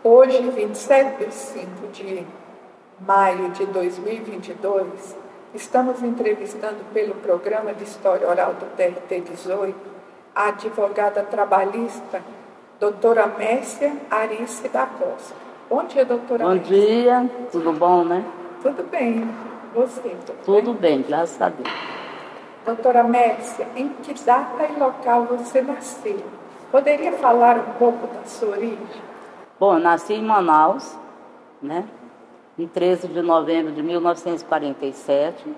Hoje, 27 de maio de 2022, estamos entrevistando pelo programa de História Oral do TRT 18 a advogada trabalhista, doutora Mércia Arice da Costa. Bom dia, doutora Bom Mércia. dia, tudo bom, né? Tudo bem, você? Tudo bem, graças a Deus. Doutora Mércia, em que data e local você nasceu? Poderia falar um pouco da sua origem? Bom, eu nasci em Manaus, né? Em 13 de novembro de 1947.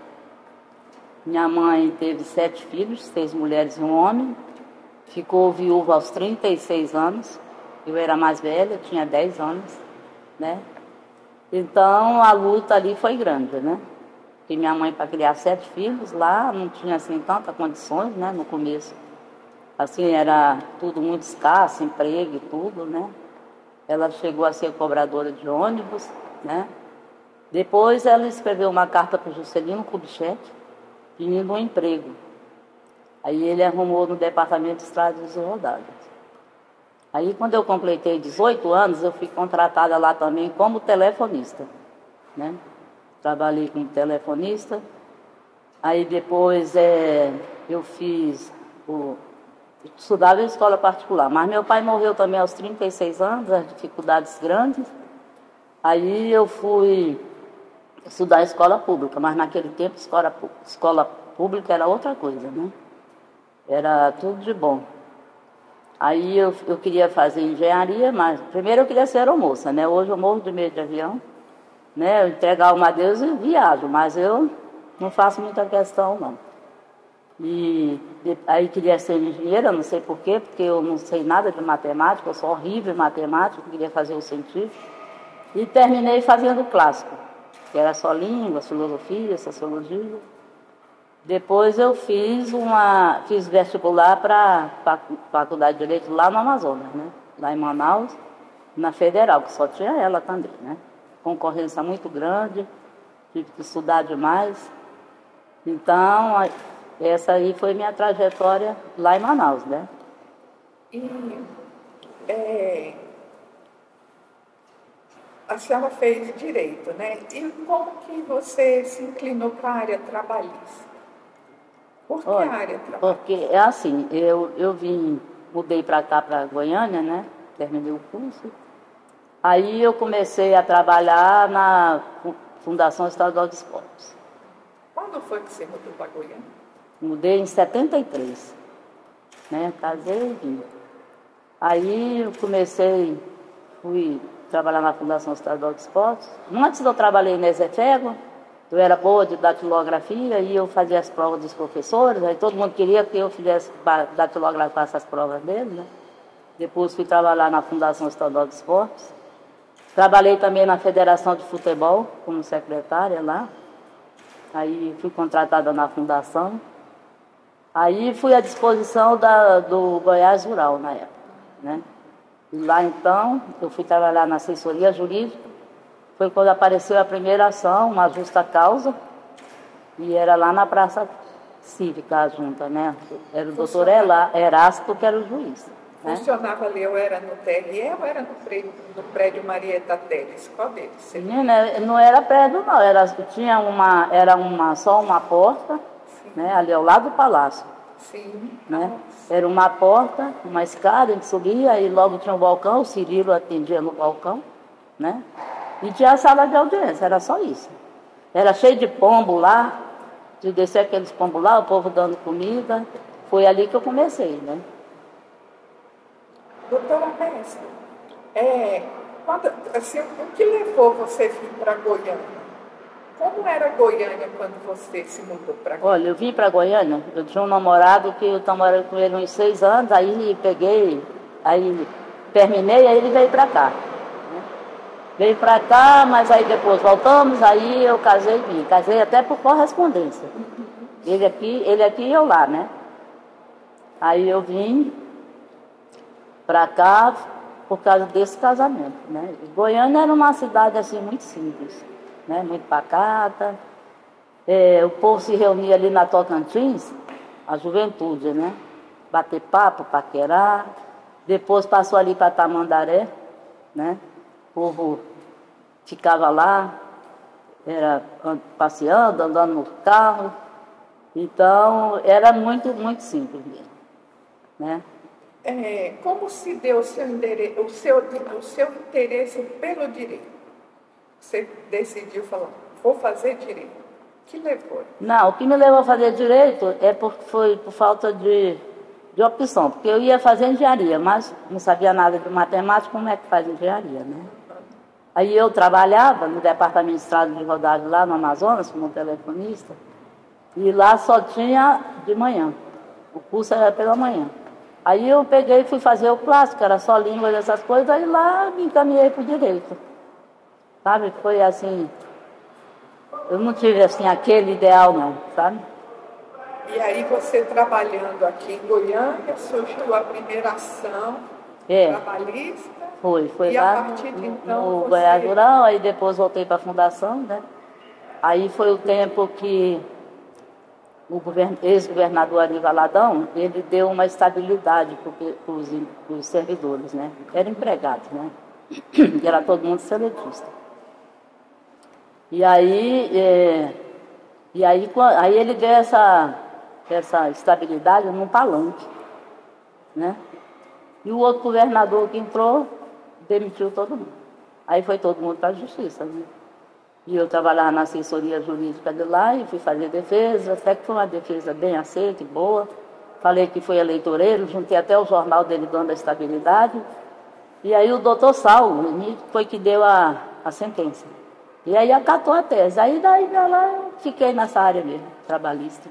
Minha mãe teve 7 filhos, 6 mulheres e um homem. Ficou viúva aos 36 anos. Eu era mais velha, tinha 10 anos, né? Então, a luta ali foi grande, né? Porque minha mãe, para criar 7 filhos, lá não tinha, assim, tantas condições, né? No começo. Assim, era tudo muito escasso, emprego e tudo, né? Ela chegou a ser cobradora de ônibus, né? Depois ela escreveu uma carta para o Juscelino Kubitschek, pedindo um emprego. Aí ele arrumou no Departamento de Estradas e Rodadas. Aí quando eu completei 18 anos, eu fui contratada lá também como telefonista, né? Trabalhei como telefonista. Aí depois eu estudava em escola particular, mas meu pai morreu também aos 36 anos, as dificuldades grandes. Aí eu fui estudar em escola pública, mas naquele tempo escola pública era outra coisa, né? Era tudo de bom. Aí eu queria fazer engenharia, mas primeiro eu queria ser aeromoça, né? Hoje eu morro de medo de avião, né? Eu entregar uma a Deus e viajo, mas eu não faço muita questão, não. E aí queria ser engenheira, não sei porquê, porque eu não sei nada de matemática, eu sou horrível em matemática, queria fazer o científico. E terminei fazendo o clássico, que era só língua, filosofia, sociologia. Depois eu fiz vestibular para a Faculdade de Direito lá no Amazonas, né? Lá em Manaus, na Federal, que só tinha ela também, né? Concorrência muito grande, tive que estudar demais. Então, essa aí foi minha trajetória lá em Manaus, né? E a senhora fez direito, né? E como que você se inclinou para a área trabalhista? Por que a área trabalhista? Porque é assim, eu mudei para cá, para Goiânia, né? Terminei o curso. Aí eu comecei a trabalhar na Fundação Estadual de Esportes. Quando foi que você mudou para Goiânia? Mudei em 73, né? Casei e vim. Aí eu fui trabalhar na Fundação Estadual de Esportes. Antes eu trabalhei na Ezefego, eu era boa de datilografia e eu fazia as provas dos professores, aí todo mundo queria que eu fizesse datilografasse as provas deles, né? Depois fui trabalhar na Fundação Estadual de Esportes. Trabalhei também na Federação de Futebol, como secretária lá. Aí fui contratada na Fundação. Aí fui à disposição do Goiás Rural na época, né? E lá então, eu fui trabalhar na assessoria jurídica. Foi quando apareceu a primeira ação, uma justa causa, e era lá na Praça Cívica, a junta, né? Era o doutor Erasto, que era o juiz. Né? Funcionava ali, ou era no TRE ou era no prédio Marieta Teles? Qual deles? Menina, não era prédio, não. Só uma porta, né? Ali ao lado do palácio. Sim. Né? Era uma porta, uma escada, a gente subia, e logo tinha um balcão, o Cirilo atendia no balcão, né? E tinha a sala de audiência, era só isso. Era cheio de pombo lá, de descer aqueles pombos lá, o povo dando comida. Foi ali que eu comecei, né? Doutora Mércia, o que levou você a vir para Goiânia? Como era Goiânia quando você se mudou para cá? Olha, eu vim para Goiânia, eu tinha um namorado que eu estava morando com ele uns 6 anos, aí terminei, aí ele veio para cá. Né? Veio para cá, mas aí depois voltamos, aí eu casei e vim. Casei até por correspondência. Ele aqui e eu lá, né? Aí eu vim para cá por causa desse casamento, né? E Goiânia era uma cidade assim muito simples, né? Muito pacata. O povo se reunia ali na Tocantins, a juventude, né? Bater papo, paquerar. Depois passou ali para Tamandaré, né? povo ficava lá, era passeando, andando no carro. Então, era muito, muito simples mesmo, né? Como se deu o seu interesse pelo direito? Você decidiu falar, vou fazer direito. O que levou? Não, o que me levou a fazer direito foi por falta de opção, porque eu ia fazer engenharia, mas não sabia nada de matemática, como é que faz engenharia, né? Aí eu trabalhava no departamento de estrada de rodagem lá no Amazonas, como telefonista, e lá só tinha de manhã, o curso era pela manhã. Aí eu peguei e fui fazer o clássico, era só língua dessas coisas, aí lá me encaminhei para o direito. Sabe, foi assim, eu não tive assim aquele ideal não, sabe? E aí você trabalhando aqui em Goiânia, surgiu a primeira ação trabalhista? Foi e lá a partir de então no você... Goiás Rural, aí depois voltei para a fundação, né? Aí foi o tempo que o ex-governador Ari Valadão, ele deu uma estabilidade para os servidores, né? Eram empregados, né? E era todo mundo seletista. E aí ele deu essa estabilidade num palanque, né? E o outro governador que entrou, demitiu todo mundo. Aí foi todo mundo para a justiça, né? E eu trabalhava na assessoria jurídica de lá e fui fazer defesa, até que foi uma defesa bem aceita e boa. Falei que foi eleitoreiro, juntei até o jornal dele dando a estabilidade. E aí o doutor Saulo foi que deu a sentença. E aí acatou a tese. Aí daí lá eu fiquei nessa área mesmo, trabalhista.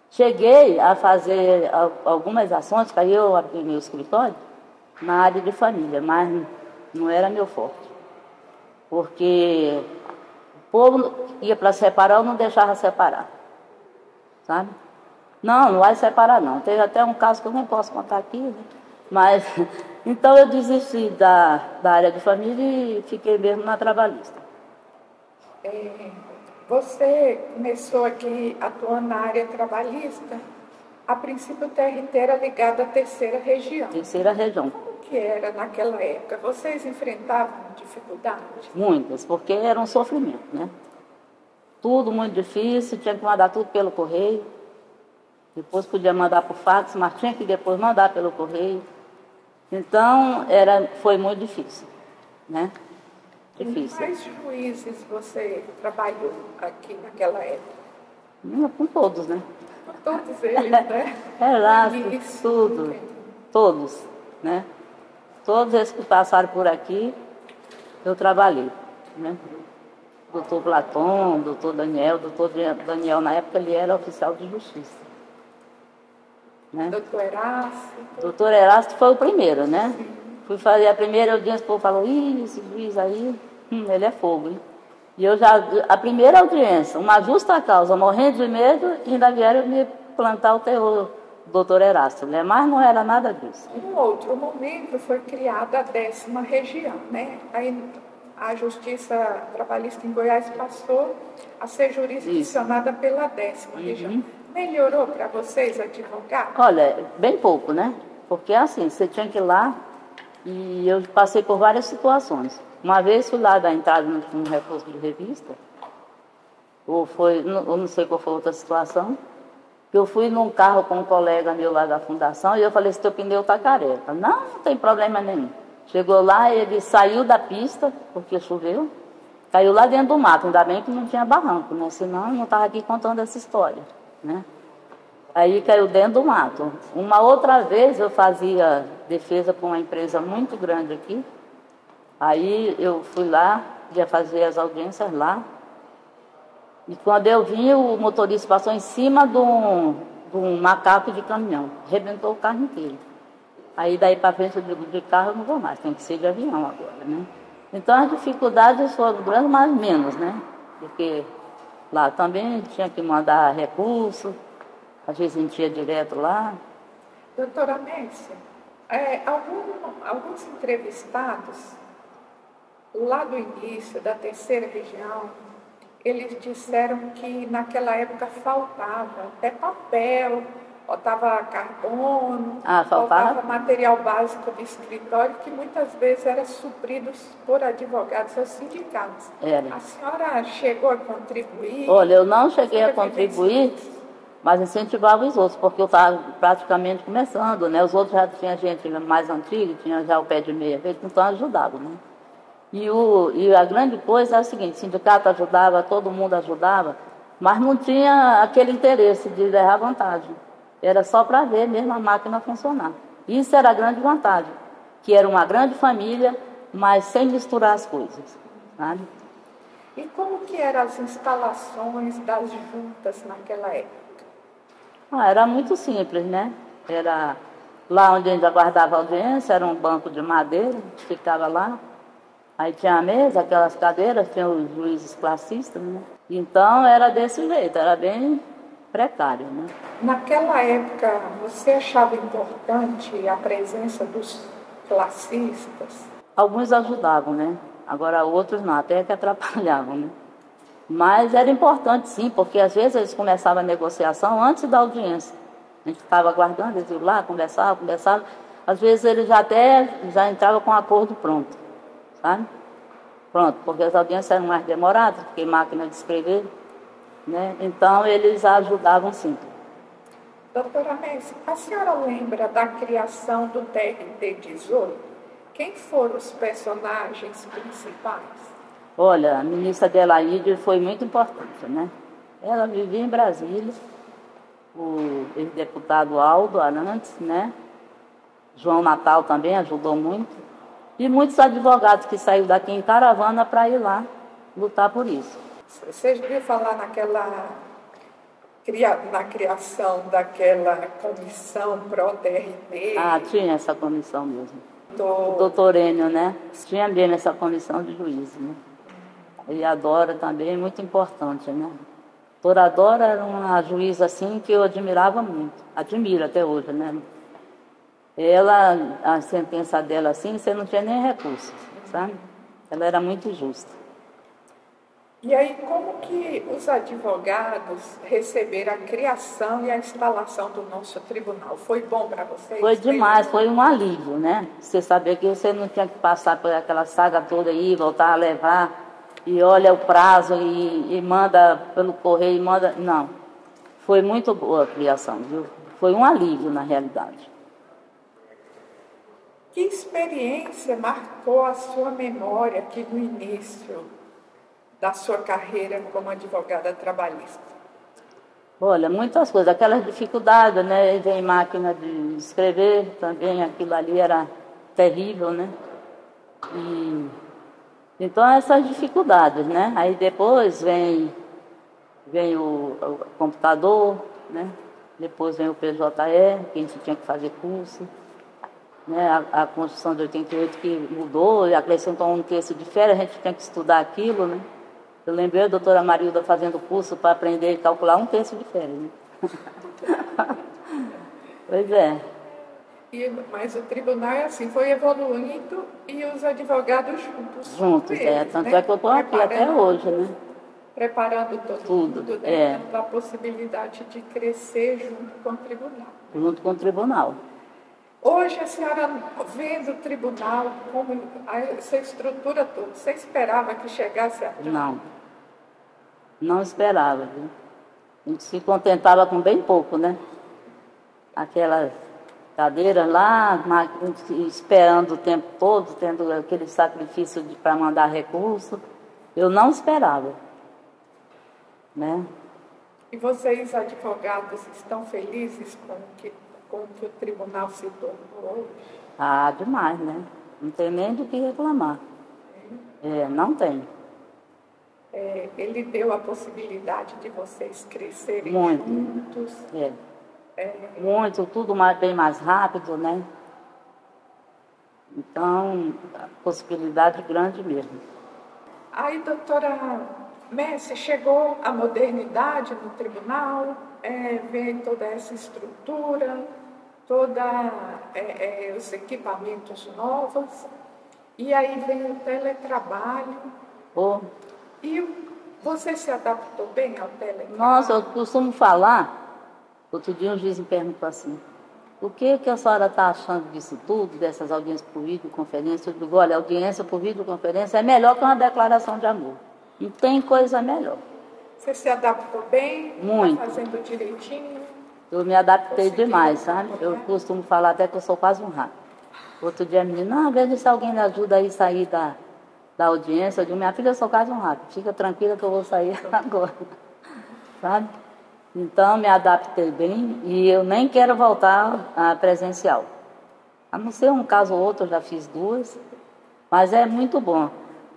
Cheguei a fazer algumas ações, que aí eu abri meu escritório na área de família, mas não era meu forte. Porque o povo ia para separar, eu não deixava separar. Sabe? Não vai separar não. Teve até um caso que eu nem posso contar aqui, né? Mas, então eu desisti da área de família e fiquei mesmo na trabalhista. Você começou aqui atuando na área trabalhista. A princípio o TRT era ligado à terceira região. Terceira região. Como que era naquela época? Vocês enfrentavam dificuldades? Muitas, porque era um sofrimento, né? Tudo muito difícil, tinha que mandar tudo pelo correio. Depois podia mandar por fax, mas tinha que depois mandar pelo correio. Então, foi muito difícil, né? Difícil. Quais juízes você trabalhou aqui naquela época? Com todos, né? Com todos eles, né? Relatos, tudo. Todos, né? Todos esses que passaram por aqui, eu trabalhei, né? Doutor Platão, doutor Daniel na época ele era oficial de justiça. Né? Doutor Erasto. Doutor Erasto foi o primeiro, né? Sim. Fui fazer a primeira audiência, o povo falou, esse juiz aí, ele é fogo, hein? E a primeira audiência, uma justa causa, morrendo de medo, ainda vieram me plantar o terror, doutor Erasto, né? Mas não era nada disso. Em um outro momento foi criada a 10ª região, né? Aí a Justiça Trabalhista em Goiás passou a ser jurisdicionada pela 10ª região. Melhorou para vocês, advogados? Olha, bem pouco, né? Porque assim, você tinha que ir lá e eu passei por várias situações. Uma vez fui lá dar entrada num reforço de revista, eu não sei qual foi outra situação, que eu fui num carro com um colega meu lá da fundação e eu falei, esse teu pneu tá careca. Não tem problema nenhum. Chegou lá, ele saiu da pista, porque choveu, caiu lá dentro do mato, ainda bem que não tinha barranco, né? Senão eu não estava aqui contando essa história, né? Aí caiu dentro do mato. Uma outra vez eu fazia defesa para uma empresa muito grande aqui, aí eu fui lá, ia fazer as audiências lá, e quando eu vim, o motorista passou em cima de um macaco de caminhão, arrebentou o carro inteiro. Aí daí para frente eu digo, de carro eu não vou mais, tem que ser de avião agora, né? Então as dificuldades foram grandes, mas menos, né? Porque lá também tinha que mandar recurso, às vezes a gente ia direto lá. Doutora Mércia, alguns entrevistados lá do início da terceira região, eles disseram que naquela época faltava até papel faltava carbono, Faltava faltava material básico de escritório, que muitas vezes era suprido por advogados ou sindicatos. Era. A senhora chegou a contribuir? Olha, eu não cheguei a contribuir, mas incentivava os outros, porque eu estava praticamente começando, né? Os outros já tinha gente mais antiga, tinha já o pé de meia feito, então ajudava, né? E a grande coisa é o seguinte, o sindicato ajudava, todo mundo ajudava, mas não tinha aquele interesse de levar vantagem. Era só para ver mesmo a máquina funcionar. Isso era a grande vantagem, que era uma grande família, mas sem misturar as coisas, sabe? E como que eram as instalações das juntas naquela época? Era muito simples, né? Era lá onde a gente aguardava a audiência, era um banco de madeira, a gente ficava lá. Aí tinha a mesa, aquelas cadeiras, tinha os juízes classistas, né? Então era desse jeito, era bem precário, né? Naquela época, você achava importante a presença dos classistas? Alguns ajudavam, né? Agora outros não, até que atrapalhavam, né? Mas era importante sim, porque às vezes eles começavam a negociação antes da audiência. A gente ficava aguardando, eles iam lá, conversavam. Às vezes eles já entravam com o acordo pronto, sabe? Pronto, porque as audiências eram mais demoradas, porque máquina de escrever, né? Então eles ajudavam sim. Doutora Messi, a senhora lembra da criação do TRT-18? Quem foram os personagens principais? Olha, a ministra Adelaide foi muito importante, né? Ela vivia em Brasília, o ex-deputado Aldo Arantes, né? João Natal também ajudou muito. E muitos advogados que saíram daqui em caravana para ir lá lutar por isso. Vocês viram falar na criação daquela comissão pró-TRT? Tinha essa comissão mesmo. O doutor Enio, né? Tinha mesmo essa comissão de juízes, né? E a Dora também, muito importante, né? A doutora Dora era uma juíza assim que eu admirava muito, admiro até hoje, né? Ela, a sentença dela assim, você não tinha nem recurso, sabe? Ela era muito justa. E aí, como que os advogados receberam a criação e a instalação do nosso tribunal? Foi bom para vocês? Foi demais, foi um alívio, né? Você saber que você não tinha que passar por aquela saga toda aí, voltar a levar, e olha o prazo, e manda pelo correio, manda... Não, foi muito boa a criação, viu? Foi um alívio, na realidade. Que experiência marcou a sua memória aqui no início da sua carreira como advogada trabalhista? Olha, muitas coisas. Aquelas dificuldades, né? Vem máquina de escrever, também aquilo ali era terrível, né? Então, essas dificuldades, né? Aí depois vem o computador, né? Depois vem o PJE, que a gente tinha que fazer curso. Né? A Constituição de 88 que mudou, e acrescentou um terço de férias, a gente tinha que estudar aquilo, né? Eu lembrei a doutora Marilda fazendo curso para aprender a calcular um terço de férias, né? Pois é. Mas o tribunal é assim, foi evoluindo e os advogados juntos eles, tanto né? é que eu estou aqui até hoje, né? Preparando todo mundo, né? Dando a possibilidade de crescer junto com o tribunal. Junto com o tribunal. Hoje a senhora vendo o tribunal, como essa estrutura toda, você esperava que chegasse a... Não esperava, viu? A gente se contentava com bem pouco, né? Aquelas cadeiras lá, esperando o tempo todo, tendo aquele sacrifício para mandar recurso. Eu não esperava, né? E vocês, advogados, estão felizes com o que o tribunal se tornou hoje? Demais, né? Não tem nem do que reclamar. Não tem. Ele deu a possibilidade de vocês crescerem muito juntos. Muito, tudo bem mais rápido, né? Então, a possibilidade grande mesmo. Aí, doutora Messi, chegou a modernidade no tribunal, vê toda essa estrutura, os equipamentos novos, e aí vem o teletrabalho. E você se adaptou bem ao teletrabalho? Nossa, eu costumo falar, Outro dia um juiz me perguntou assim, o que a senhora está achando disso tudo, dessas audiências por videoconferência? Eu digo, olha, audiência por videoconferência é melhor que uma declaração de amor. Não tem coisa melhor. Você se adaptou bem? Muito. Está fazendo direitinho? Eu me adaptei demais, sabe? Eu costumo falar até que eu sou quase um rato. Outro dia a menina, não, veja se alguém me ajuda aí a sair da audiência. Eu digo, minha filha, eu sou quase um rato. Fica tranquila que eu vou sair agora. Sabe? Então, me adaptei bem e eu nem quero voltar a presencial. A não ser um caso ou outro, eu já fiz 2, mas é muito bom.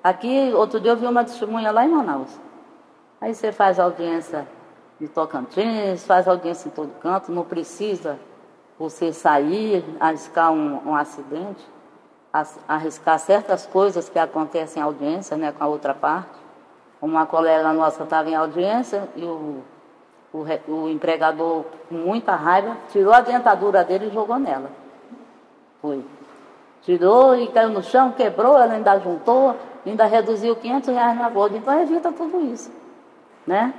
Aqui, outro dia eu vi uma testemunha lá em Manaus. Aí você faz audiência de Tocantins, faz audiência em todo canto, não precisa você sair, arriscar um acidente, arriscar certas coisas que acontecem em audiência, né, com a outra parte. Uma colega nossa estava em audiência e o empregador, com muita raiva, tirou a dentadura dele e jogou nela. Foi. Tirou e caiu no chão, quebrou, ela ainda juntou, ainda reduziu R$500 na bolsa. Então evita tudo isso, né?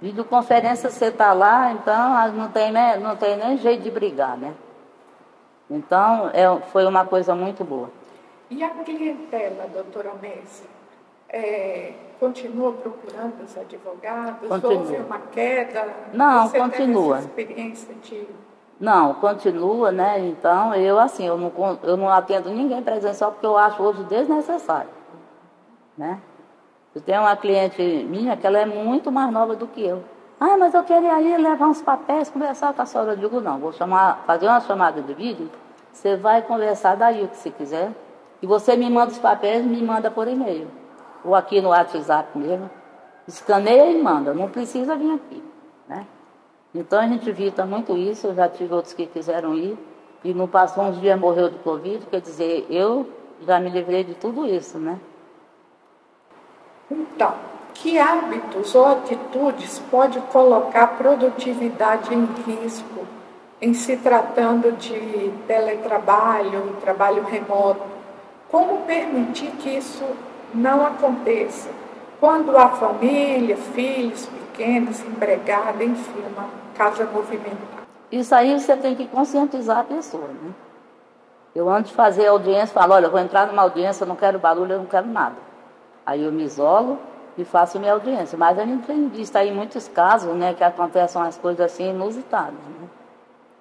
Videoconferência você está lá, então não tem nem jeito de brigar, né? Então foi uma coisa muito boa. E a clientela, doutora Messi, continua procurando os advogados? Continua. Houve uma queda? Não, você continua. Teve essa experiência de... Não, continua, né? Então, eu não atendo ninguém presencial porque eu acho hoje desnecessário, né? Eu tenho uma cliente minha que ela é muito mais nova do que eu. Ah, mas eu queria ir levar uns papéis, conversar com a senhora. Eu digo, não, vou fazer uma chamada de vídeo, você vai conversar daí o que você quiser, e você me manda os papéis, me manda por e-mail, ou aqui no WhatsApp mesmo, escaneia e manda, não precisa vir aqui, né? Então a gente evita muito isso, eu já tive outros que quiseram ir, e não passou uns dias morreu de Covid, quer dizer, eu já me livrei de tudo isso, né? Então, que hábitos ou atitudes pode colocar a produtividade em risco em se tratando de teletrabalho, trabalho remoto? Como permitir que isso não aconteça? Quando há família, filhos pequenos, empregada, enfim, uma casa movimentada. Isso aí você tem que conscientizar a pessoa, né? Eu antes de fazer audiência, falo, olha, eu vou entrar numa audiência, eu não quero barulho, eu não quero nada. Aí eu me isolo e faço minha audiência. Mas a gente tem visto aí muitos casos, né, que acontecem umas coisas assim inusitadas, né?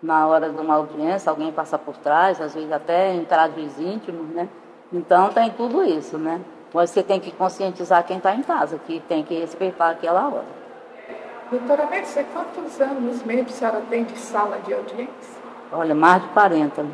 Na hora de uma audiência, alguém passa por trás, às vezes até entraves íntimos, né? Então tem tudo isso, né? Mas você tem que conscientizar quem está em casa, que tem que respeitar aquela hora. Doutora Mercê, quantos anos mesmo a senhora tem de sala de audiência? Olha, mais de 40, né?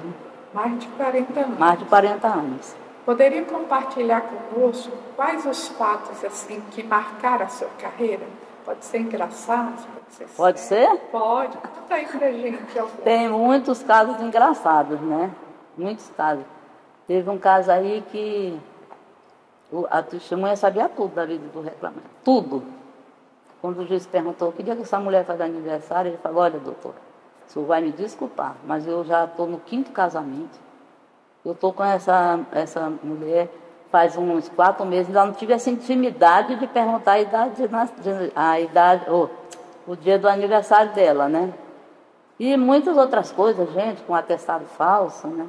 Mais de 40 anos. Mais de 40 anos. Poderia compartilhar conosco quais os fatos assim que marcaram a sua carreira? Pode ser engraçado, pode ser Pode sério. ser? Pode. Conta aí pra gente. Tem muitos casos engraçados, né? Muitos casos. Teve um caso aí que a testemunha sabia tudo da vida do reclamante. Tudo. Quando o juiz perguntou, que dia que essa mulher faz aniversário, ele falou, olha, doutor, o senhor vai me desculpar, mas eu já estou no 5º casamento. Eu estou com essa mulher faz uns 4 meses, ainda não tive essa intimidade de perguntar a idade, o dia do aniversário dela, né? E muitas outras coisas, gente, com atestado falso, né?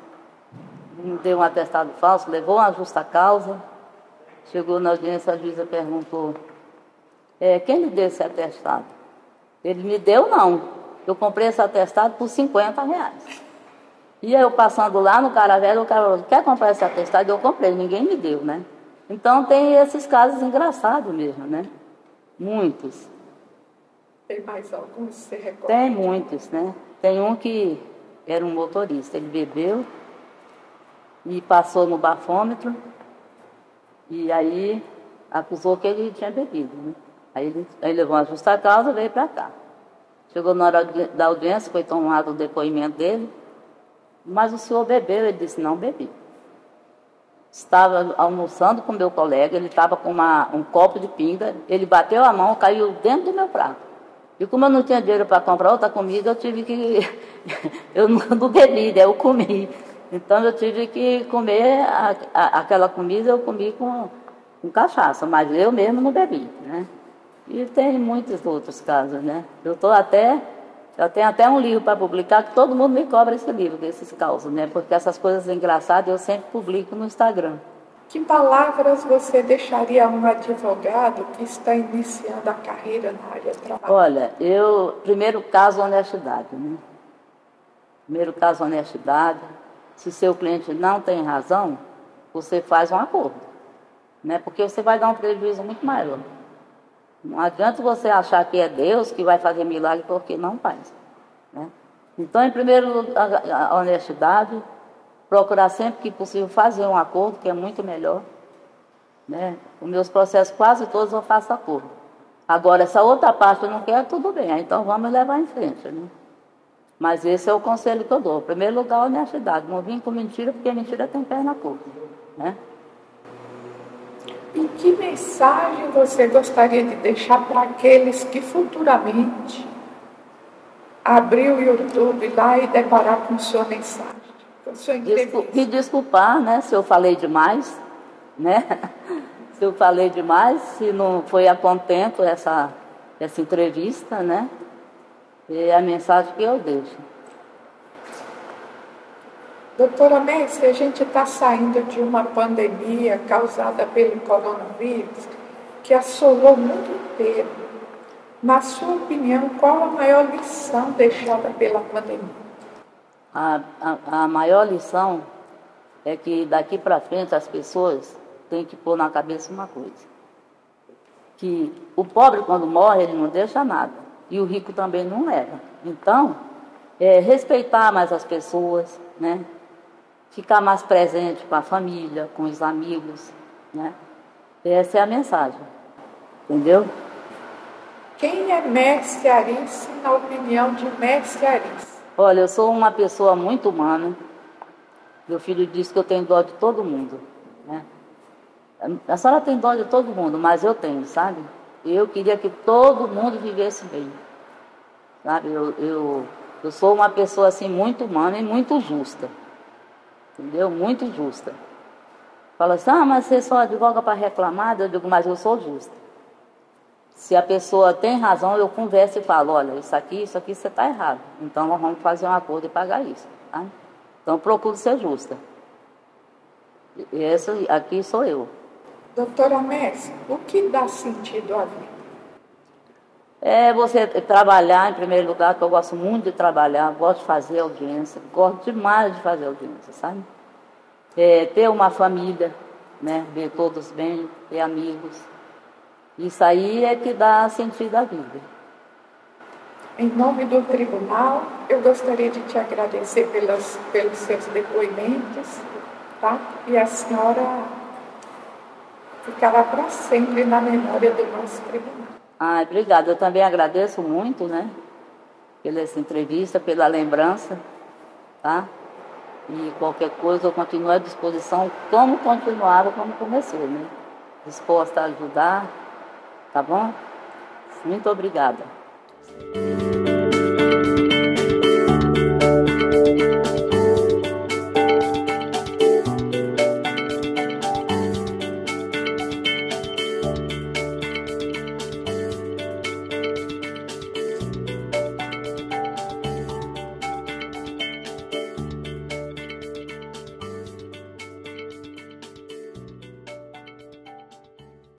Me deu um atestado falso, levou uma justa causa, chegou na audiência, a juíza perguntou, quem lhe deu esse atestado? Ele me deu, não. Eu comprei esse atestado por R$50. E eu passando lá no Caravela, o cara falou, quer comprar esse atestado? Eu comprei, ninguém me deu, né? Então tem esses casos engraçados mesmo, né? Muitos. Tem mais alguns, você recorda? Tem muitos, né? Tem um que era um motorista, ele bebeu e passou no bafômetro e aí acusou que ele tinha bebido, né? Aí ele levou uma justa causa e veio para cá. Chegou na hora da audiência, foi tomado o depoimento dele, mas o senhor bebeu? Ele disse, não bebi. Estava almoçando com meu colega, ele estava com um copo de pinga, ele bateu a mão, caiu dentro do meu prato. E como eu não tinha dinheiro para comprar outra comida, eu tive que... eu não bebi, né? Eu comi. Então eu tive que comer aquela comida, eu comi com cachaça, mas eu mesmo não bebi, né? E tem muitos outros casos, né? Eu estou até Eu tenho até um livro para publicar, que todo mundo me cobra esse livro, desses causos, né? Porque essas coisas engraçadas eu sempre publico no Instagram. Que palavras você deixaria a um advogado que está iniciando a carreira na área de trabalho? Olha, primeiro caso, honestidade, né? Primeiro caso, honestidade. Se seu cliente não tem razão, você faz um acordo, né? Porque você vai dar um prejuízo muito maior. Não adianta você achar que é Deus que vai fazer milagre, porque não faz, né? Então, em primeiro lugar, a honestidade, procurar sempre que possível fazer um acordo, que é muito melhor, né? Os meus processos, quase todos, eu faço acordo. Agora, essa outra parte eu não quero, tudo bem, então vamos levar em frente, né? Mas esse é o conselho que eu dou. Em primeiro lugar, a honestidade. Não vim com mentira, porque mentira tem perna curta, né? E que mensagem você gostaria de deixar para aqueles que futuramente abrir o YouTube lá e deparar com sua mensagem, com sua entrevista? Me desculpar, né, se eu falei demais, né? Se eu falei demais, se não foi a contento essa entrevista, né? É a mensagem que eu deixo. Doutora Messi, a gente está saindo de uma pandemia causada pelo coronavírus que assolou o mundo inteiro. Na sua opinião, qual a maior lição deixada pela pandemia? A maior lição é que daqui para frente as pessoas têm que pôr na cabeça uma coisa. Que o pobre, quando morre, ele não deixa nada. E o rico também não leva. Então, respeitar mais as pessoas, né? Ficar mais presente com a família, com os amigos, né? Essa é a mensagem, entendeu? Quem é Mestre Arice, na opinião de Mestre Arice? Olha, eu sou uma pessoa muito humana. Meu filho disse que eu tenho dó de todo mundo, né? A senhora tem dó de todo mundo, mas eu tenho, sabe? Eu queria que todo mundo vivesse bem, sabe? Eu sou uma pessoa assim muito humana e muito justa, entendeu? Muito justa. Fala assim, mas você só advoga para reclamar? Eu digo, mas eu sou justa. Se a pessoa tem razão, eu converso e falo, olha, isso aqui você está errado. Então nós vamos fazer um acordo e pagar isso, tá? Então procuro ser justa. E essa aqui sou eu. Doutora Messi, o que dá sentido à vida? É você trabalhar, em primeiro lugar, que eu gosto muito de trabalhar, gosto de fazer audiência, gosto demais de fazer audiência, sabe? Ter uma família, né? Ver todos bem, ter amigos. Isso aí é que dá sentido à vida. Em nome do tribunal, eu gostaria de te agradecer pelos seus depoimentos, tá? E a senhora ficará para sempre na memória do nosso tribunal. Obrigada. Eu também agradeço muito, né? Pela essa entrevista, pela lembrança, tá? E qualquer coisa eu continuo à disposição, como continuava, como comecei, né? Disposta a ajudar, tá bom? Muito obrigada.